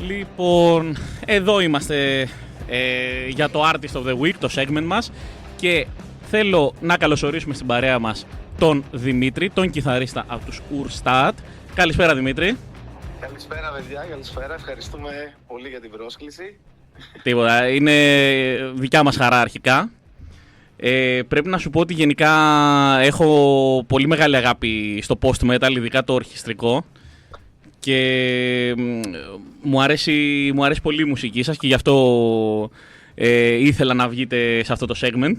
Λοιπόν, εδώ είμαστε για το Artist of the Week, το segment μας, και θέλω να καλωσορίσουμε στην παρέα μας τον Δημήτρη, τον κιθαρίστα από τους Urstaat. Καλησπέρα, Δημήτρη. Καλησπέρα, παιδιά, καλησπέρα. Ευχαριστούμε πολύ για την πρόσκληση. Τίποτα, είναι δικιά μας χαρά αρχικά. Πρέπει να σου πω ότι γενικά έχω πολύ μεγάλη αγάπη στο post-metal, ειδικά το ορχιστρικό. Και μου αρέσει πολύ η μουσική σας και γι' αυτό ήθελα να βγείτε σε αυτό το segment.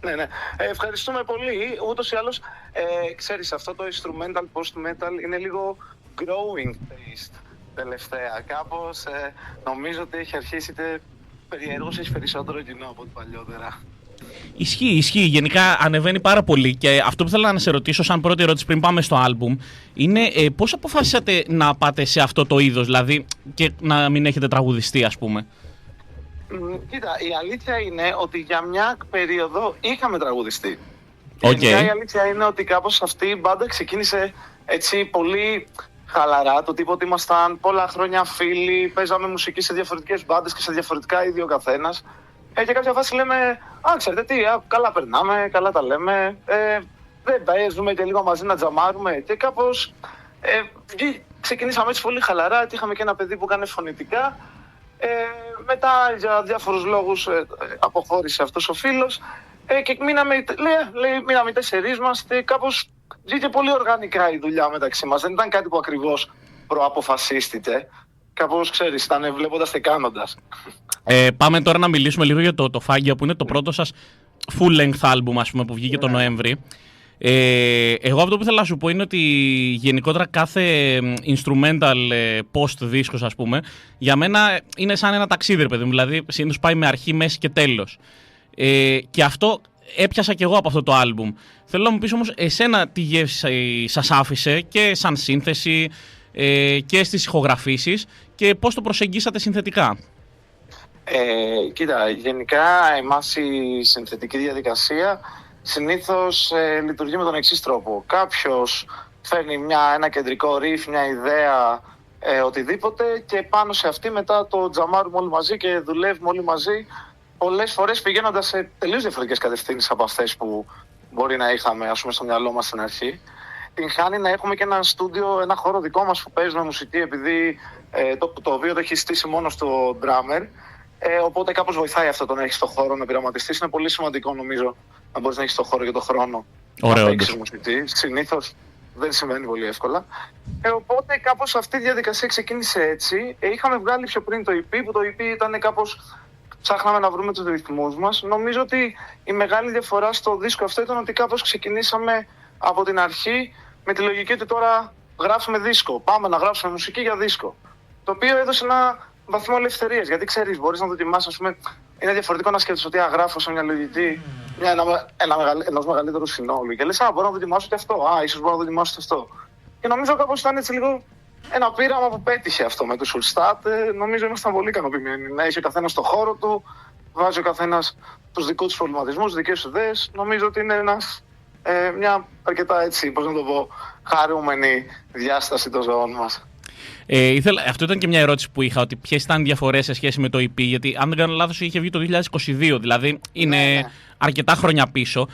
Ναι. Ευχαριστούμε πολύ. Ούτως ή άλλως, ξέρεις, αυτό το instrumental post-metal είναι λίγο growing taste τελευταία. Κάπως νομίζω ότι έχει αρχίσει περιέργως, έχει περισσότερο κοινό από ό,τι παλιότερα. Ισχύει. Γενικά ανεβαίνει πάρα πολύ και αυτό που θέλω να σε ρωτήσω σαν πρώτη ερώτηση πριν πάμε στο άλμπουμ είναι πώς αποφάσισατε να πάτε σε αυτό το είδος, δηλαδή, και να μην έχετε τραγουδιστεί, ας πούμε. Κοίτα, η αλήθεια είναι ότι για μια περίοδο είχαμε τραγουδιστεί. Okay. Η αλήθεια είναι ότι κάπως αυτή η μπάντα ξεκίνησε έτσι πολύ χαλαρά, το τύπο ότι ήμασταν πολλά χρόνια φίλοι, παίζαμε μουσική σε διαφορετικές μπάντες και σε διαφορετικά είδη ο καθένας. Και κάποια φάση λέμε, ξέρετε τι, καλά περνάμε, καλά τα λέμε, δεν παίζουμε και λίγο μαζί να τζαμάρουμε. Και κάπως ξεκινήσαμε έτσι πολύ χαλαρά, είχαμε και ένα παιδί που έκανε φωνητικά. Μετά για διάφορους λόγους αποχώρησε αυτός ο φίλος και μείναμε οι τέσσερις μας και κάπως βγήκε πολύ οργανικά η δουλειά μεταξύ μας. Δεν ήταν κάτι που ακριβώς προαποφασίστηκε. Κάπως, ξέρεις, ήταν βλέποντας και κάνοντας. Πάμε τώρα να μιλήσουμε λίγο για το Φάγγια, που είναι το πρώτο σας full-length album, ας πούμε, που βγήκε τον Νοέμβρη. Εγώ αυτό που θέλω να σου πω είναι ότι γενικότερα κάθε instrumental post δίσκος, ας πούμε, για μένα είναι σαν ένα ταξίδι, παιδί μου. Δηλαδή, συνήθως πάει με αρχή, μέση και τέλος. Και αυτό έπιασα κι εγώ από αυτό το album. Θέλω να μου πεις όμως εσένα τι γεύση σας άφησε και σαν σύνθεση και στις ηχογραφήσεις και πώς το προσεγγίσατε συνθετικά. Κοίτα, γενικά εμάς η συνθετική διαδικασία συνήθως λειτουργεί με τον εξής τρόπο. Κάποιος φέρνει ένα κεντρικό riff, μια ιδέα, οτιδήποτε, και πάνω σε αυτή μετά το τζαμάρουμε όλοι μαζί και δουλεύουμε όλοι μαζί, πολλές φορές πηγαίνοντας σε τελείως διαφορετικές κατευθύνσεις από αυτές που μπορεί να είχαμε, ας πούμε, στο μυαλό μας στην αρχή. Την χάνει να έχουμε και ένα στούντιο, ένα χώρο δικό μας που παίζουμε μουσική, επειδή το οποίο το έχει στήσει μόνο στο drummer. Οπότε κάπως βοηθάει αυτό το να έχεις το χώρο να πειραματιστείς. Είναι πολύ σημαντικό, νομίζω, να μπορείς να έχεις το χώρο και το χρόνο να παίξεις μουσική. Συνήθως δεν συμβαίνει πολύ εύκολα. Οπότε κάπως αυτή η διαδικασία ξεκίνησε έτσι. Είχαμε βγάλει πιο πριν το EP, που το EP ήταν κάπως, ψάχναμε να βρούμε τους ρυθμούς μας. Νομίζω ότι η μεγάλη διαφορά στο δίσκο αυτό ήταν ότι κάπως ξεκινήσαμε από την αρχή με τη λογική ότι τώρα γράφουμε δίσκο. Πάμε να γράψουμε μουσική για δίσκο. Το οποίο έδωσε ένα βαθμό ελευθερίας. Γιατί ξέρεις, μπορείς να δοκιμάσεις, ας πούμε, είναι διαφορετικό να σκέφτεσαι ότι γράφω σε μια λογική ενός μεγαλύτερου συνόλου. Και λες, μπορώ να δοκιμάσω και αυτό. Ίσως μπορώ να δοκιμάσω και αυτό. Και νομίζω κάπως ήταν έτσι λίγο ένα πείραμα που πέτυχε αυτό με τους Urstaat. Νομίζω ήμασταν πολύ ικανοποιημένοι. Να έχει ο καθένας το χώρο του, βάζει ο καθένας τους δικούς του προβληματισμούς, τις δικές του ιδέες. Νομίζω ότι είναι μια αρκετά, έτσι, πώς να το πω, χαρούμενη διάσταση των ζωών μας. Αυτό ήταν και μια ερώτηση που είχα, ότι ποιες ήταν οι διαφορές σε σχέση με το EP, γιατί αν δεν κάνω λάθος είχε βγει το 2022, δηλαδή είναι αρκετά χρόνια πίσω,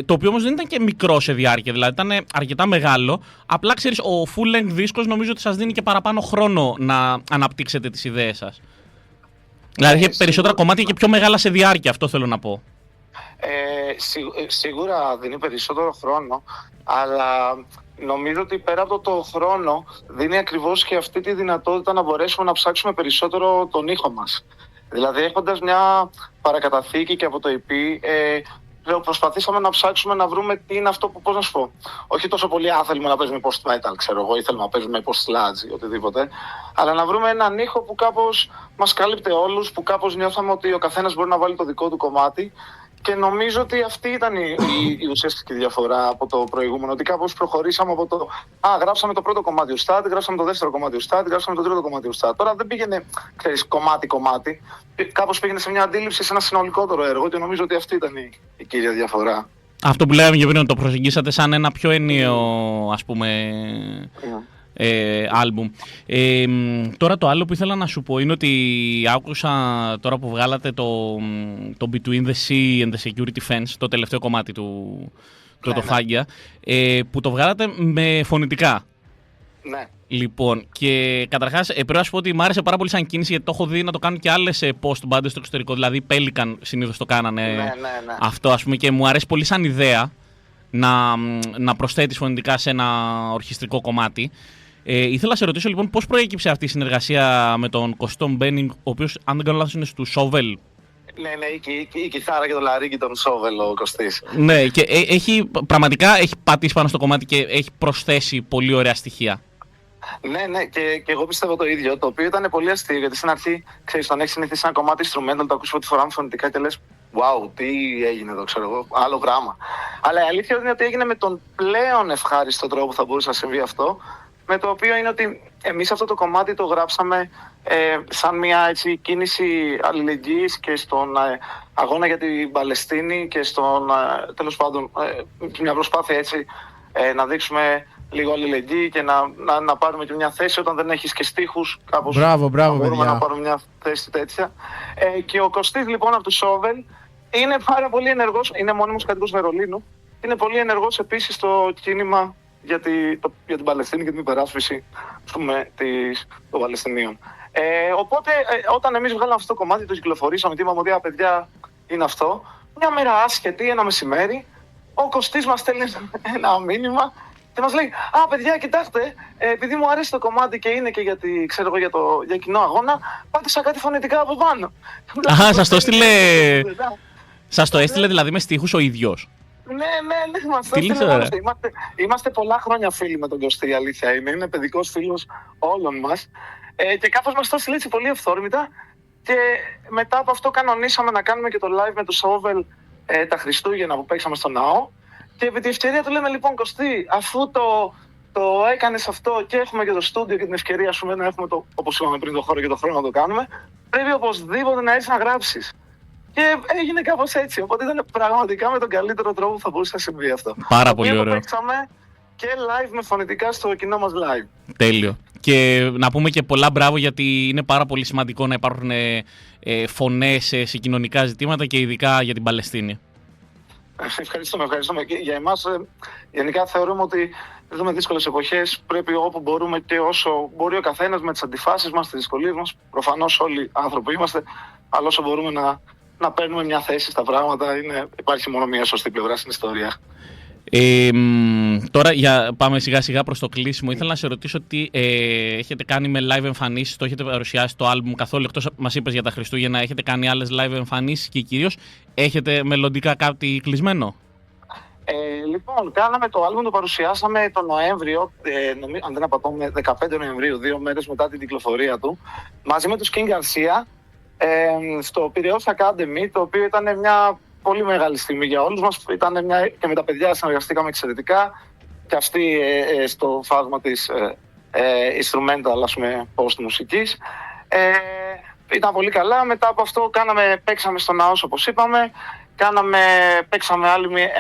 το οποίο όμως δεν ήταν και μικρό σε διάρκεια, δηλαδή ήταν αρκετά μεγάλο, απλά ξέρεις, ο full-length δίσκος νομίζω ότι σας δίνει και παραπάνω χρόνο να αναπτύξετε τις ιδέες σας. Δηλαδή είχε περισσότερα κομμάτια και πιο μεγάλα σε διάρκεια, αυτό θέλω να πω. Σίγουρα δίνει περισσότερο χρόνο, αλλά νομίζω ότι πέρα από το χρόνο δίνει ακριβώς και αυτή τη δυνατότητα να μπορέσουμε να ψάξουμε περισσότερο τον ήχο μας. Δηλαδή, έχοντας μια παρακαταθήκη και από το EP, προσπαθήσαμε να ψάξουμε να βρούμε τι είναι αυτό που, πώς να σου πω, όχι τόσο πολύ θέλουμε να παίζουμε post-metal, ξέρω εγώ, ή θέλουμε να παίζουμε post-sludge ή οτιδήποτε, αλλά να βρούμε έναν ήχο που κάπως μας κάλυπτε όλους, που κάπως νιώθαμε ότι ο καθένας μπορεί να βάλει το δικό του κομμάτι. Και νομίζω ότι αυτή ήταν η ουσιαστική διαφορά από το προηγούμενο. Ότι κάπως προχωρήσαμε από το. Γράψαμε το πρώτο κομμάτι Urstaat, γράψαμε το δεύτερο κομμάτι Urstaat, γράψαμε το τρίτο κομμάτι Urstaat. Τώρα δεν πήγαινε, ξέρεις, κομμάτι-κομμάτι. Κάπως πήγαινε σε μια αντίληψη, σε ένα συνολικότερο έργο, και νομίζω ότι αυτή ήταν η κύρια διαφορά. Αυτό που λέγαμε και πριν, το προσεγγίσατε σαν ένα πιο ενιαίο, ας πούμε, άλμπουμ. Τώρα το άλλο που ήθελα να σου πω είναι ότι άκουσα τώρα που βγάλατε το Between the Sea and the Security Fence, το τελευταίο κομμάτι του Τοφάγγια, που το βγάλατε με φωνητικά. Ναι. Λοιπόν, και καταρχάς πρέπει να σου πω ότι μου άρεσε πάρα πολύ σαν κίνηση, γιατί το έχω δει να το κάνουν και άλλες post bands στο εξωτερικό. Δηλαδή, Pelican συνήθως το κάνανε αυτό, ας πούμε, και μου αρέσει πολύ σαν ιδέα να προσθέτεις φωνητικά σε ένα ορχιστρικό κομμάτι. Ήθελα να σε ρωτήσω λοιπόν πώς προέκυψε αυτή η συνεργασία με τον Κωστό Μπένινγκ, ο οποίος, αν δεν κάνω λάθος, είναι του Σόβελ. Ναι, η κιθάρα και το λαρίκι των Σόβελ ο Κωστής. Ναι, και πραγματικά έχει πατήσει πάνω στο κομμάτι και έχει προσθέσει πολύ ωραία στοιχεία. Ναι, και εγώ πιστεύω το ίδιο, το οποίο ήταν πολύ αστείο, γιατί στην αρχή, ξέρεις, όταν έχεις συνηθίσει ένα κομμάτι instrumental, το ακούς πρώτη φορά με φωνητικά και λες wow, τι έγινε εδώ, ξέρω εγώ, άλλο γράμμα. Αλλά η αλήθεια είναι ότι έγινε με τον πλέον ευχάριστο τρόπο που θα μπορούσε να συμβεί αυτό, με το οποίο είναι ότι εμείς αυτό το κομμάτι το γράψαμε σαν μια έτσι, κίνηση αλληλεγγύης και στον αγώνα για την Παλαιστίνη και στον, τέλος πάντων, μια προσπάθεια έτσι να δείξουμε λίγο αλληλεγγύη και να πάρουμε και μια θέση όταν δεν έχεις και στίχους, κάπως μπράβο, μπορούμε παιδιά. να πάρουμε μια θέση τέτοια. Και ο Κωστής λοιπόν από του Σόβελ είναι πάρα πολύ ενεργός, είναι μόνιμος κατοίκος Βερολίνου, είναι πολύ ενεργός επίσης στο κίνημα για την Παλαιστίνη και την υπεράσπιση των Παλαιστινίων. Οπότε όταν εμείς βγάλαμε αυτό το κομμάτι, το κυκλοφορήσαμε, τι είπαμε ότι παιδιά είναι αυτό, μια μέρα άσχετη, ένα μεσημέρι, ο Κωστής μας στέλνει ένα μήνυμα και μας λέει παιδιά, κοιτάξτε, επειδή μου αρέσει το κομμάτι και είναι και για κοινό αγώνα, πάτησα κάτι φωνητικά από πάνω. Αχα, σας το έστειλε δηλαδή με στίχους ο ίδιος. Ναι, μας το έστειλε. Είμαστε πολλά χρόνια φίλοι με τον Κωστή, η αλήθεια είναι παιδικός φίλος όλων μας. Και κάπως μας το έστειλε έτσι πολύ ευθόρμητα. Και μετά από αυτό κανονίσαμε να κάνουμε και το live με το Σόβελ τα Χριστούγεννα που παίξαμε στο ναό. Και επί τη ευκαιρία του λέμε λοιπόν Κωστή, αφού το έκανες αυτό και έχουμε και το στούντιο και την ευκαιρία σου να έχουμε όπως είπαμε πριν το χώρο και το χρόνο να το κάνουμε, πρέπει οπωσδήποτε να έρθεις να γράψεις. Και έγινε κάπως έτσι, οπότε ήταν πραγματικά με τον καλύτερο τρόπο που θα μπορούσε να συμβεί αυτό. Πάρα πολύ ωραίο. Το παίξαμε και live με φωνητικά στο κοινό μας live. Τέλειο. Και να πούμε και πολλά μπράβο, γιατί είναι πάρα πολύ σημαντικό να υπάρχουν φωνές σε κοινωνικά ζητήματα και ειδικά για την Παλαιστίνη. Ευχαριστούμε. Και για εμάς, γενικά θεωρούμε ότι ζούμε δύσκολες εποχές. Πρέπει όπου μπορούμε και όσο μπορεί ο καθένας με τις αντιφάσεις μας, τις δυσκολίες μας. Προφανώς όλοι άνθρωποι είμαστε, αλλά όσο μπορούμε να παίρνουμε μια θέση στα πράγματα, υπάρχει μόνο μια σωστή πλευρά στην ιστορία. Τώρα πάμε σιγά σιγά προς το κλείσιμο. Ήθελα να σε ρωτήσω τι έχετε κάνει με live εμφανίσεις, το έχετε παρουσιάσει το άλμπουμ καθόλου, εκτός μας είπες για τα Χριστούγεννα, έχετε κάνει άλλες live εμφανίσεις και κυρίως έχετε μελλοντικά κάτι κλεισμένο? Λοιπόν, κάναμε το άλμπουμ, το παρουσιάσαμε τον Νοέμβριο, αν δεν απατώμε 15 Νοεμβρίου, 2 μέρες μετά την κυκλοφορία του, μαζί με τους King Garcia, στο Πειραιώς Academy, το οποίο ήταν μια πολύ μεγάλη στιγμή για όλους μας. Και με τα παιδιά συνεργαστήκαμε εξαιρετικά και αυτοί στο φάσμα της instrumental, ας πούμε, post μουσικής. Ήταν πολύ καλά. Μετά από αυτό παίξαμε στο Ναός, όπως είπαμε. Παίξαμε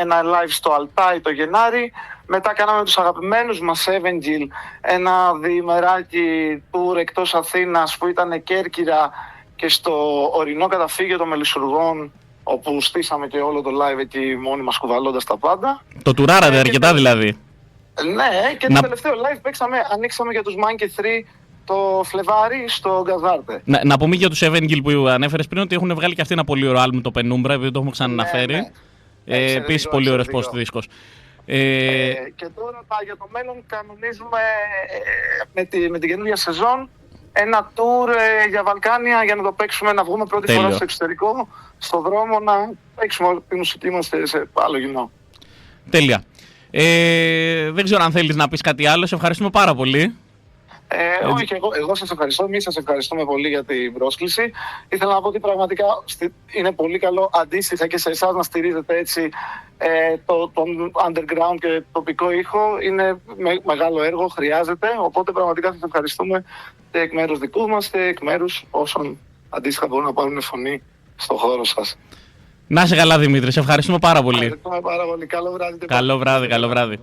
ένα live στο Αλτάι το Γενάρη. Μετά κάναμε τους αγαπημένους μας Evangel, ένα διημεράκι tour εκτός Αθήνας που ήταν Κέρκυρα και στο ορεινό καταφύγιο των Μελισσουργών, όπου στήσαμε και όλο το live εκεί μόνοι μας κουβαλώντας τα πάντα. Το τουράρατε αρκετά δηλαδή. Ναι, και το τελευταίο live ανοίξαμε για τους Monkey 3 το Φλεβάρι στο Γκαζάρτε. Να πούμε για τους Evangel που ανέφερες πριν ότι έχουν βγάλει και αυτοί ένα πολύ ωραίο άλμπουμ, το Penumbra, επειδή το έχουμε ξαναναφέρει. Ναι. Επίσης πολύ ωραίος post δίσκος. Και τώρα για το μέλλον κανονίζουμε με την καινούργια σεζόν ένα tour για Βαλκάνια για να το παίξουμε, να βγούμε πρώτη φορά στο εξωτερικό, στο δρόμο, να παίξουμε τη μουσική μας σε άλλο κοινό. Τέλεια. Δεν ξέρω αν θέλεις να πεις κάτι άλλο. Σε ευχαριστούμε πάρα πολύ. Όχι, εγώ σας ευχαριστώ. Εμείς σας ευχαριστούμε πολύ για την πρόσκληση. Ήθελα να πω ότι πραγματικά είναι πολύ καλό αντίστοιχα και σε εσάς να στηρίζετε έτσι τον underground και τοπικό ήχο. Είναι μεγάλο έργο, χρειάζεται. Οπότε πραγματικά σας ευχαριστούμε και εκ μέρους δικού μας και εκ μέρους όσων αντίστοιχα μπορούν να πάρουν φωνή στον χώρο σας. Να είσαι καλά, Δημήτρη. Σε ευχαριστούμε πάρα πολύ. Ευχαριστούμε πάρα πολύ. Καλό βράδυ. Καλό βράδυ, καλό βράδυ.